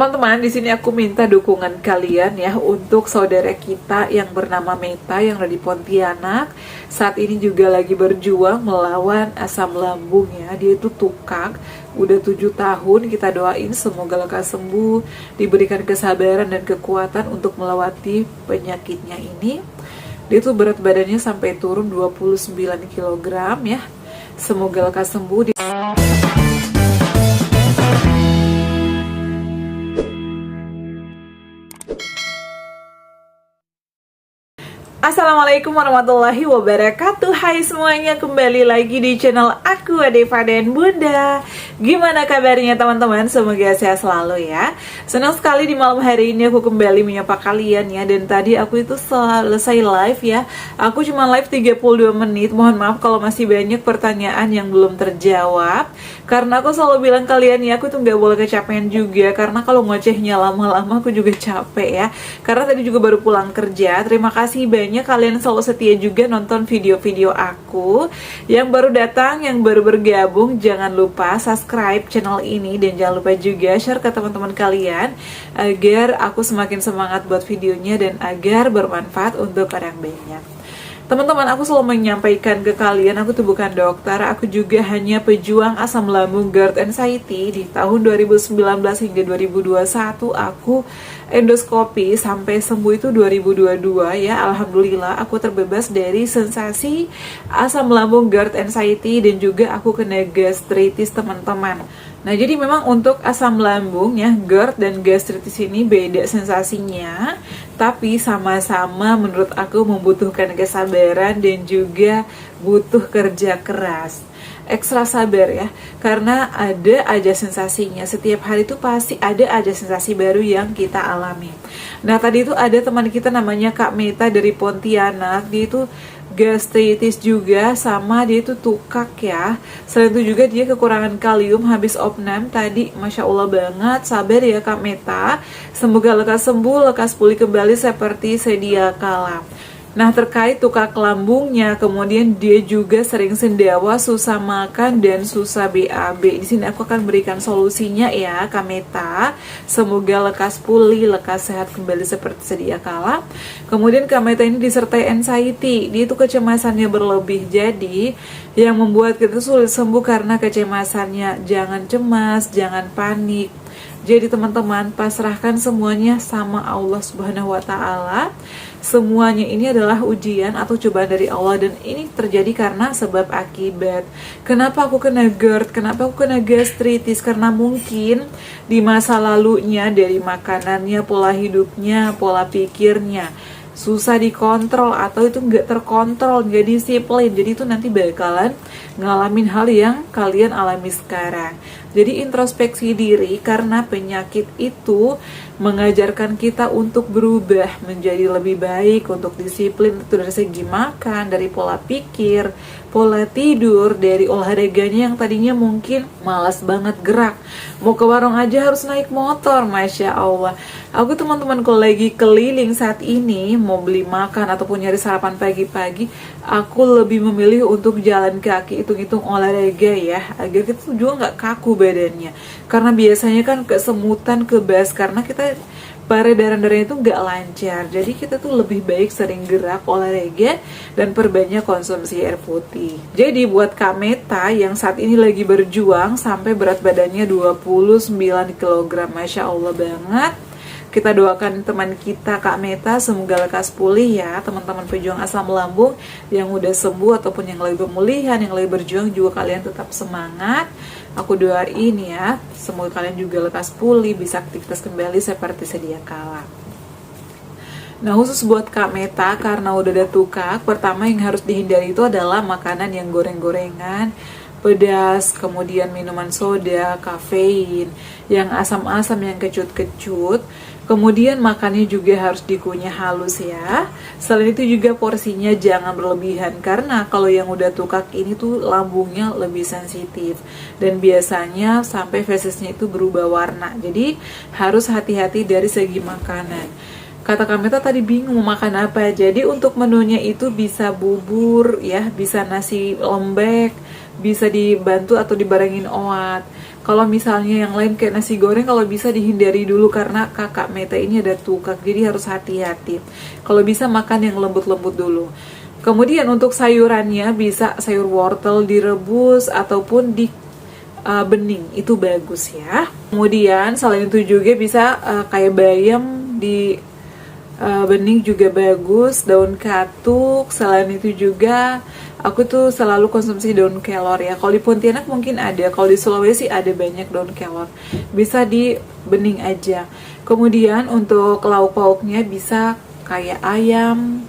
Teman-teman, di sini aku minta dukungan kalian ya untuk saudara kita yang bernama Meta yang ada di Pontianak. Saat ini juga lagi berjuang melawan asam lambung ya. Dia itu tukak, udah 7 tahun. Kita doain semoga lekas sembuh, diberikan kesabaran dan kekuatan untuk melewati penyakitnya ini. Dia tuh berat badannya sampai turun 29 kg ya. Semoga lekas sembuh. Assalamualaikum warahmatullahi wabarakatuh. Hai semuanya, kembali lagi di channel aku Adeva dan Bunda. Gimana kabarnya teman-teman? Semoga sehat selalu ya. Senang sekali di malam hari ini aku kembali menyapa kalian ya. Dan tadi aku itu selesai live ya. Aku cuma live 32 menit. Mohon maaf kalau masih banyak pertanyaan yang belum terjawab. Karena aku selalu bilang kalian ya, aku tuh gak boleh kecapean juga. Karena kalau ngocehnya lama-lama aku juga capek ya. Karena tadi juga baru pulang kerja. Terima kasih banyak kalian selalu setia juga nonton video-video aku. Yang baru datang, yang baru bergabung, jangan lupa subscribe channel ini. Dan jangan lupa juga share ke teman-teman kalian, agar aku semakin semangat buat videonya dan agar bermanfaat untuk orang banyak. Teman-teman, aku selalu menyampaikan ke kalian, aku tuh bukan dokter, aku juga hanya pejuang asam lambung GERD anxiety. Di tahun 2019 hingga 2021 aku endoskopi sampai sembuh itu 2022 ya. Alhamdulillah aku terbebas dari sensasi asam lambung GERD anxiety dan juga aku kena gastritis teman-teman. Nah, jadi memang untuk asam lambung ya, GERD dan gastritis ini beda sensasinya, tapi sama-sama menurut aku membutuhkan kesabaran dan juga butuh kerja keras. Ekstra sabar ya, karena ada aja sensasinya. Setiap hari itu pasti ada aja sensasi baru yang kita alami. Nah, tadi itu ada teman kita namanya Kak Meta dari Pontianak. Dia itu gastritis juga, sama dia itu tukak ya. Selain itu juga dia kekurangan kalium habis opnam tadi. Masya Allah banget, sabar ya Kak Meta. Semoga lekas sembuh, lekas pulih kembali seperti sedia kala. Nah, terkait tukak lambungnya, kemudian dia juga sering sendawa, susah makan, dan susah BAB. Di sini aku akan berikan solusinya ya, Kak Meta. Semoga lekas pulih, lekas sehat kembali seperti sedia kala. Kemudian Kak Meta ini disertai anxiety. Dia itu kecemasannya berlebih, jadi yang membuat kita sulit sembuh karena kecemasannya. Jangan cemas, jangan panik. Jadi teman-teman, pasrahkan semuanya sama Allah Subhanahu wa Ta'ala. Semuanya ini adalah ujian atau cobaan dari Allah, dan ini terjadi karena sebab akibat. Kenapa aku kena GERD? Kenapa aku kena gastritis? Karena mungkin di masa lalunya, dari makanannya, pola hidupnya, pola pikirnya susah dikontrol atau itu nggak terkontrol, nggak disiplin. Jadi itu nanti bakalan ngalamin hal yang kalian alami sekarang. Jadi introspeksi diri, karena penyakit itu mengajarkan kita untuk berubah menjadi lebih baik, untuk disiplin itu dari segi makan, dari pola pikir, pola tidur, dari olahraganya yang tadinya mungkin malas banget gerak, mau ke warung aja harus naik motor. Masya Allah, aku teman-teman kalau lagi keliling saat ini mau beli makan ataupun nyari sarapan pagi-pagi, aku lebih memilih untuk jalan kaki, hitung-hitung olahraga ya, agar kita juga nggak kaku badannya. Karena biasanya kan kesemutan, kebas, karena kita peredaran-darahnya itu nggak lancar. Jadi kita tuh lebih baik sering gerak, olahraga, dan perbanyak konsumsi air putih. Jadi buat Kak Meta yang saat ini lagi berjuang sampai berat badannya 29 kg, Masya Allah banget. Kita doakan teman kita Kak Meta semoga lekas pulih ya. Teman-teman pejuang asam lambung yang udah sembuh ataupun yang lagi pemulihan, yang lagi berjuang juga, kalian tetap semangat. Aku doain ya, semoga kalian juga lekas pulih, bisa aktivitas kembali seperti sedia kala. Nah, khusus buat Kak Meta, karena udah ada tukak, pertama yang harus dihindari itu adalah makanan yang goreng-gorengan, pedas, kemudian minuman soda, kafein, yang asam-asam, yang kecut-kecut. Kemudian makannya juga harus dikunyah halus ya. Selain itu juga porsinya jangan berlebihan, karena kalau yang udah tukak ini tuh lambungnya lebih sensitif dan biasanya sampai fesesnya itu berubah warna. Jadi harus hati-hati dari segi makanan. Kata Kak Meta tadi bingung mau makan apa. Jadi untuk menunya itu bisa bubur ya, bisa nasi lembek, bisa dibantu atau dibarengin oat. Kalau misalnya yang lain kayak nasi goreng, kalau bisa dihindari dulu karena kakak Meta ini ada tukak, jadi harus hati-hati. Kalau bisa makan yang lembut-lembut dulu. Kemudian untuk sayurannya bisa sayur wortel direbus ataupun di bening, itu bagus ya. Kemudian selain itu juga bisa kayak bayam di bening juga bagus, daun katuk. Selain itu juga aku tuh selalu konsumsi daun kelor ya. Kalau di Pontianak mungkin ada, kalau di Sulawesi ada banyak daun kelor. Bisa di bening aja. Kemudian untuk lauk pauknya bisa kayak ayam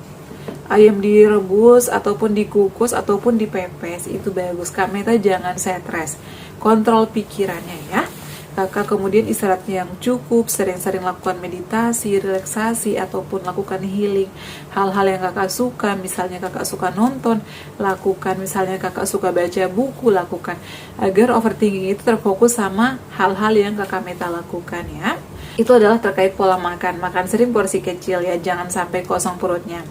direbus ataupun dikukus ataupun dipepes, itu bagus. Kak Meta jangan stres, kontrol pikirannya ya. Kakak kemudian istirahatnya yang cukup, sering-sering lakukan meditasi, relaksasi, ataupun lakukan healing. Hal-hal yang kakak suka, misalnya kakak suka nonton, lakukan. Misalnya kakak suka baca buku, lakukan. Agar overthinking itu terfokus sama hal-hal yang kakak Meta lakukan ya. Itu adalah terkait pola makan. Makan sering, porsi kecil ya, jangan sampai kosong perutnya.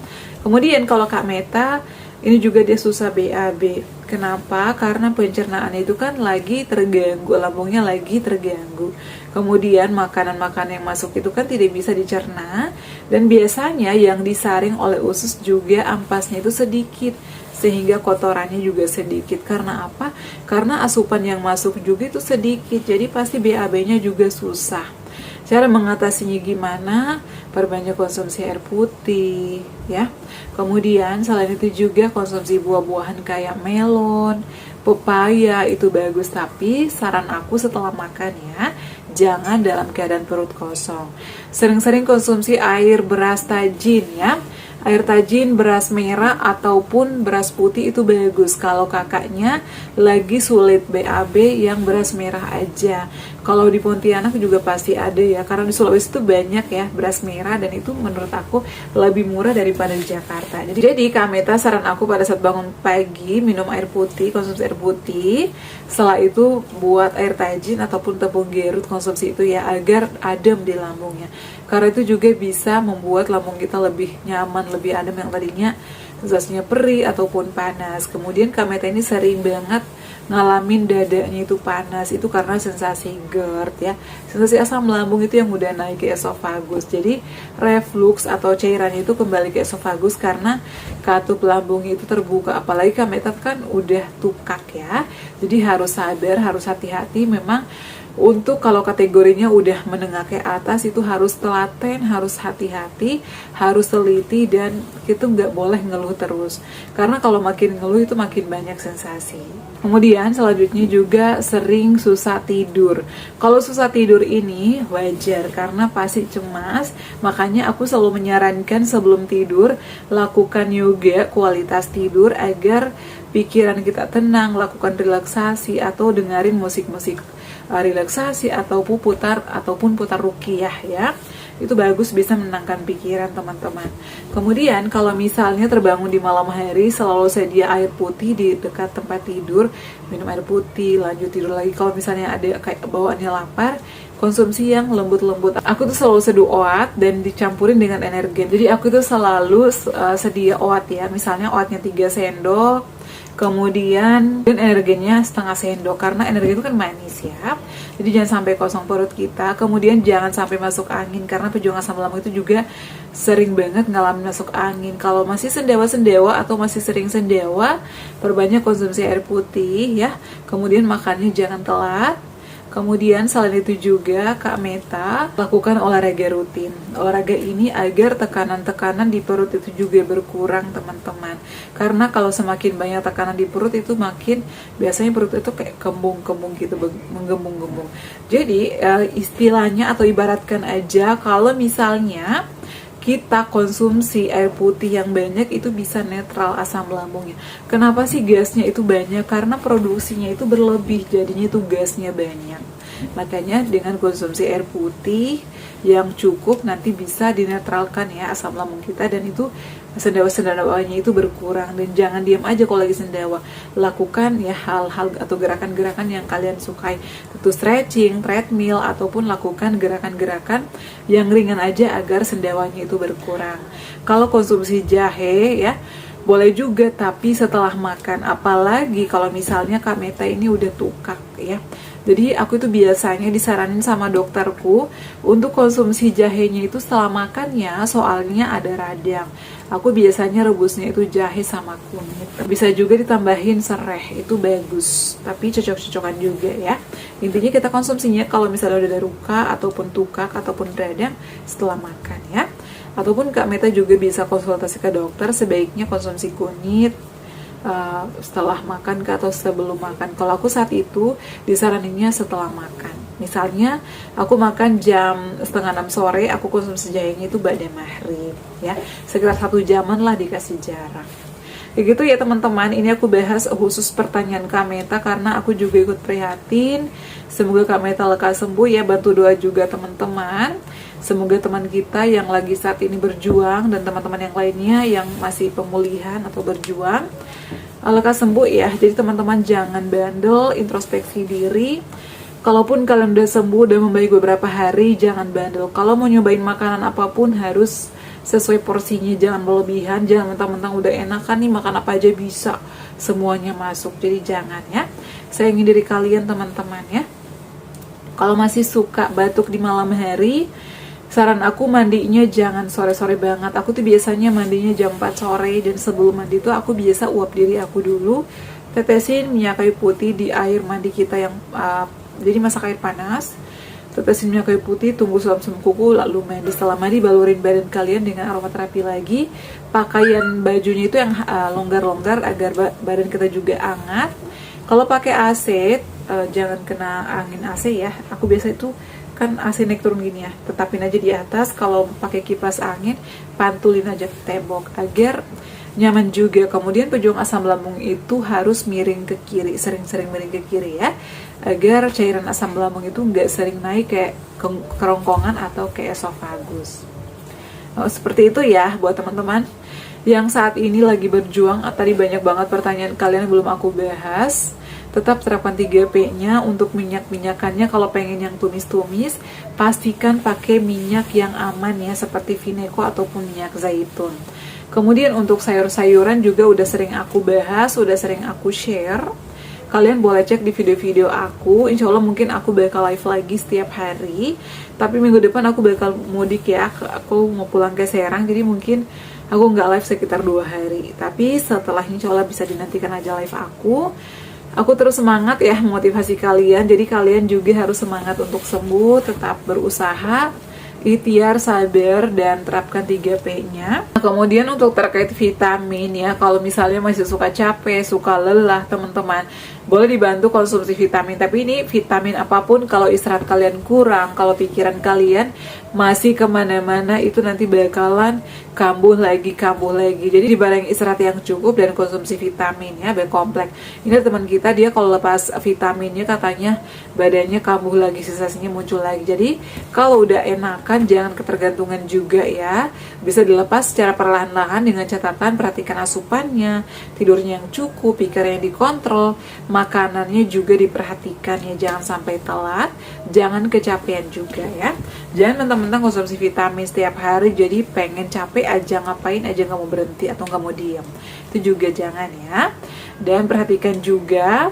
Kemudian kalau Kak Meta, ini juga dia susah BAB. Kenapa? Karena pencernaannya itu kan lagi terganggu, lambungnya lagi terganggu. Kemudian makanan-makanan yang masuk itu kan tidak bisa dicerna. Dan biasanya yang disaring oleh usus juga ampasnya itu sedikit, sehingga kotorannya juga sedikit. Karena apa? Karena asupan yang masuk juga itu sedikit, jadi pasti BAB-nya juga susah. Cara mengatasinya gimana? Perbanyak konsumsi air putih ya. Kemudian selain itu juga konsumsi buah-buahan kayak melon, pepaya, itu bagus. Tapi saran aku setelah makan ya, jangan dalam keadaan perut kosong. Sering-sering konsumsi air beras tajin ya. Air tajin, beras merah ataupun beras putih itu bagus. Kalau kakaknya lagi sulit BAB, yang beras merah aja. Kalau di Pontianak juga pasti ada ya, karena di Sulawesi itu banyak ya beras merah, dan itu menurut aku lebih murah daripada di Jakarta. Jadi Kak Meta, saran aku pada saat bangun pagi minum air putih, konsumsi air putih. Setelah itu buat air tajin ataupun tepung gerut, konsumsi itu ya, agar adem di lambungnya. Karena itu juga bisa membuat lambung kita lebih nyaman, lebih adem, yang tadinya sensasinya perih ataupun panas. Kemudian Kak Meta ini sering banget ngalamin dadanya itu panas, itu karena sensasi GERD ya, sensasi asam lambung itu yang udah naik ke esofagus. Jadi reflux atau cairannya itu kembali ke esofagus karena katup lambungnya itu terbuka. Apalagi Kak Meta kan udah tukak ya, jadi harus sabar, harus hati-hati. Memang untuk kalau kategorinya udah menengah ke atas itu harus telaten, harus hati-hati, harus teliti, dan itu nggak boleh ngeluh terus. Karena kalau makin ngeluh itu makin banyak sensasi. Kemudian selanjutnya juga sering susah tidur. Kalau susah tidur ini wajar karena pasti cemas. Makanya aku selalu menyarankan sebelum tidur lakukan yoga kualitas tidur agar pikiran kita tenang, lakukan relaksasi atau dengerin musik-musik relaksasi ataupun putar ruqyah ya. Itu bagus, bisa menenangkan pikiran teman-teman. Kemudian kalau misalnya terbangun di malam hari, selalu sedia air putih di dekat tempat tidur. Minum air putih, lanjut tidur lagi. Kalau misalnya ada kayak bawaannya lapar, konsumsi yang lembut-lembut. Aku tuh selalu seduh oat dan dicampurin dengan energen. Jadi aku tuh selalu sedia oat ya. Misalnya oatnya 3 sendok, kemudian energinya setengah sendok, karena energi itu kan manis ya. Jadi jangan sampai kosong perut kita. Kemudian jangan sampai masuk angin, karena pejuang asam lambung itu juga sering banget ngalamin masuk angin. Kalau masih sendewa-sendewa atau masih sering sendewa, perbanyak konsumsi air putih ya. Kemudian makannya jangan telat. Kemudian selain itu juga Kak Meta lakukan olahraga rutin. Olahraga ini agar tekanan-tekanan di perut itu juga berkurang teman-teman. Karena kalau semakin banyak tekanan di perut itu makin biasanya perut itu kayak kembung-kembung gitu, menggembung-gembung. Jadi istilahnya atau ibaratkan aja kalau misalnya kita konsumsi air putih yang banyak itu bisa netral asam lambungnya. Kenapa sih gasnya itu banyak? Karena produksinya itu berlebih, jadinya itu gasnya banyak. Makanya dengan konsumsi air putih yang cukup nanti bisa dinetralkan ya asam lambung kita, dan itu sendawa-sendawanya itu berkurang. Dan jangan diam aja kalau lagi sendawa, lakukan ya hal-hal atau gerakan-gerakan yang kalian sukai, tentu stretching, treadmill, ataupun lakukan gerakan-gerakan yang ringan aja agar sendawanya itu berkurang. Kalau konsumsi jahe ya boleh juga, tapi setelah makan. Apalagi kalau misalnya Kak Meta ini udah tukak ya, Jadi aku itu biasanya disaranin sama dokterku untuk konsumsi jahenya itu setelah makannya, soalnya ada radang. Aku biasanya rebusnya itu jahe sama kunyit. Bisa juga ditambahin serai, itu bagus. Tapi cocok-cocokan juga ya. Intinya kita konsumsinya kalau misalnya udah ada luka ataupun tukak ataupun radang setelah makan ya. Ataupun Kak Meta juga bisa konsultasi ke dokter, sebaiknya konsumsi kunyit setelah makan atau sebelum makan. Kalau aku saat itu disaraninnya setelah makan. Misalnya aku makan jam setengah 6 sore, aku konsumsi jahenya itu ba'da maghrib ya, sekitar 1 jaman lah dikasih jarak. Kayak gitu ya teman-teman, ini aku bahas khusus pertanyaan Kak Meta karena aku juga ikut prihatin. Semoga Kak Meta lekas sembuh ya, bantu doa juga teman-teman. Semoga teman kita yang lagi saat ini berjuang dan teman-teman yang lainnya yang masih pemulihan atau berjuang lekas sembuh ya. Jadi teman-teman jangan bandel, introspeksi diri. Kalaupun kalian udah sembuh, udah membaik beberapa hari, jangan bandel. Kalau mau nyobain makanan apapun harus sesuai porsinya, jangan berlebihan, jangan mentang-mentang udah enak kan nih makan apa aja bisa, semuanya masuk. Jadi jangan ya. Sayangi diri kalian teman-teman ya. Kalau masih suka batuk di malam hari, saran aku mandinya jangan sore-sore banget. Aku tuh biasanya mandinya jam 4 sore, dan sebelum mandi tuh aku biasa uap diri aku dulu, tetesin minyak kayu putih di air mandi kita yang jadi masak air panas, tetesin minyak kayu putih, tunggu suam-suam kuku, lalu mandi. Setelah mandi balurin badan kalian dengan aromaterapi lagi. Pakaian bajunya itu yang longgar-longgar agar badan kita juga hangat. Kalau pakai AC jangan kena angin AC ya. Aku biasa itu kan AC naik turun gini ya, tetapin aja di atas. Kalau pakai kipas angin, pantulin aja ke tembok agar nyaman juga. Kemudian pejuang asam lambung itu harus miring ke kiri, sering-sering miring ke kiri ya, agar cairan asam lambung itu nggak sering naik kayak kerongkongan atau ke esofagus. Seperti itu ya buat teman-teman yang saat ini lagi berjuang. Tadi banyak banget pertanyaan kalian belum aku bahas. Tetap terapkan 3P-nya untuk minyak-minyakannya. Kalau pengen yang tumis-tumis, pastikan pakai minyak yang aman ya, seperti Vineco ataupun minyak zaitun. Kemudian untuk sayur-sayuran juga udah sering aku bahas, udah sering aku share. Kalian boleh cek di video-video aku. Insya Allah mungkin aku bakal live lagi setiap hari. Tapi minggu depan aku bakal mudik ya. Aku mau pulang ke Serang, jadi mungkin aku nggak live sekitar 2 hari. Tapi setelahnya insya Allah bisa dinantikan aja live aku. Aku terus semangat ya memotivasi kalian. Jadi kalian juga harus semangat untuk sembuh, tetap berusaha, ikhtiar, sabar, dan terapkan 3P-nya. Kemudian untuk terkait vitamin ya, kalau misalnya masih suka capek, suka lelah teman-teman, boleh dibantu konsumsi vitamin. Tapi ini vitamin apapun, kalau istirahat kalian kurang, kalau pikiran kalian masih kemana-mana, itu nanti bakalan kambuh lagi. Jadi dibareng istirahat yang cukup dan konsumsi vitamin ya, berkompleks. Ini teman kita, dia kalau lepas vitaminnya katanya badannya kambuh lagi, sensasinya muncul lagi. Jadi kalau udah enakan jangan ketergantungan juga ya, bisa dilepas secara perlahan-lahan dengan catatan perhatikan asupannya, tidurnya yang cukup, pikirannya dikontrol, makanannya juga diperhatikan ya, jangan sampai telat, jangan kecapean juga ya. Jangan mentang-mentang konsumsi vitamin setiap hari jadi pengen capek aja, ngapain aja nggak mau berhenti atau nggak mau diam, itu juga jangan ya. Dan perhatikan juga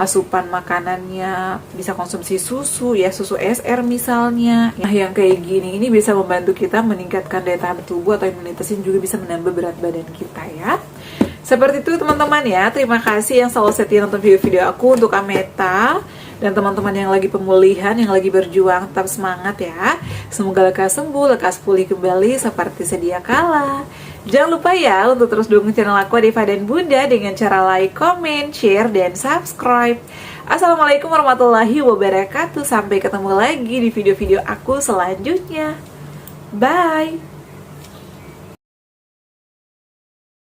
asupan makanannya, bisa konsumsi susu ya, susu SR misalnya. Nah yang kayak gini ini bisa membantu kita meningkatkan daya tahan tubuh atau imunitasnya, juga bisa menambah berat badan kita ya. Seperti itu teman-teman ya. Terima kasih yang selalu setia nonton video-video aku. Untuk Ameta dan teman-teman yang lagi pemulihan, yang lagi berjuang, tetap semangat ya. Semoga lekas sembuh, lekas pulih kembali seperti sedia kala. Jangan lupa ya untuk terus dukung channel aku Deva dan Bunda dengan cara like, comment, share, dan subscribe. Assalamualaikum warahmatullahi wabarakatuh. Sampai ketemu lagi di video-video aku selanjutnya. Bye.